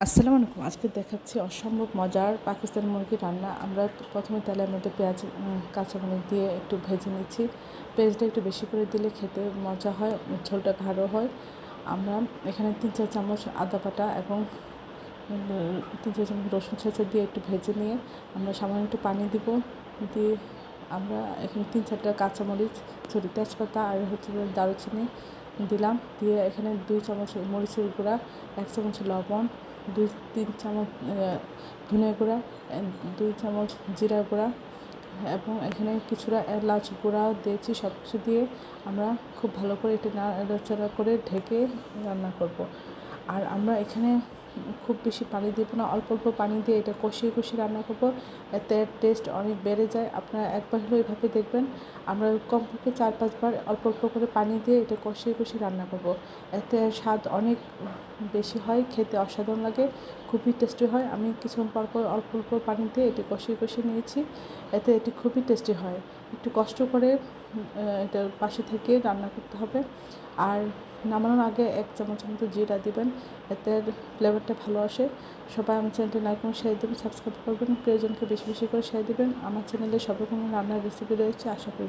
আসসালামু আলাইকুম। আজকে দেখাচ্ছি অসম্ভব মজার পাকিস্তানি মুরগি রান্না। আমরা প্রথমে তেলের মধ্যে পেঁয়াজ, কাঁচামরিচ দিয়ে একটু ভেজে নিচ্ছি। পেঁয়াজটা একটু বেশি করে দিলে খেতে মজা হয়, ঝোলটা গাঢ় হয়। আমরা এখানে 3-4 চামচ আদা বাটা এবং 3-4 চামচ রসুন ছেঁচা দিয়ে একটু ভেজে নিয়ে আমরা সামান্য একটু পানি দিব। দিয়ে আমরা এখানে 3-4টা কাঁচামরিচ, তেজপাতা আর দারুচিনি দিলাম। দিয়ে এখানে 2 চামচ মরিচের গুঁড়া, 1 চামচ লবণ, 2-3 চামচ ধনে গুঁড়া, 2 চামচ জিরা গুঁড়া এবং এখানে কিছুটা এলাচ গুঁড়াও দিয়েছি। সব কিছু দিয়ে আমরা খুব ভালো করে এটা নাড়াচাড়া করে ঢেকে রান্না করব। আর আমরা এখানে খুব বেশি পানি দেবো না, অল্প অল্প পানি দিয়ে এটা কষিয়ে কষিয়ে রান্না করব। এতে টেস্ট অনেক বেড়ে যায়। আপনারা একবার হলেও এইভাবে দেখবেন। আমরা কমপক্ষে 4-5 বার অল্প অল্প করে পানি দিয়ে এটা কষিয়ে কষিয়ে রান্না করব। এতে স্বাদ অনেক বেশি হয়, খেতে অসাধারণ লাগে, খুবই টেস্টি হয়। আমি কিছুক্ষণ পর পর অল্প অল্প পানি দিয়ে এটি কষিয়ে কষিয়ে নিয়েছি। এতে এটি খুবই টেস্টি হয়। একটু কষ্ট করে এটার পাশে থেকে রান্না করতে হবে। আর নামানোর আগে 1 চামচ মতো জিরা দিবেন, এতে ফ্লেভারটা ভালো আসে। সবাই আমার চ্যানেলটি লাইক এবং শেয়ার দেবেন, সাবস্ক্রাইব করবেন, প্রিয়জনকে বেশি বেশি করে শেয়ার দেবেন। আমার চ্যানেলে সব রকমের রান্নার রেসিপি রয়েছে, আশা করি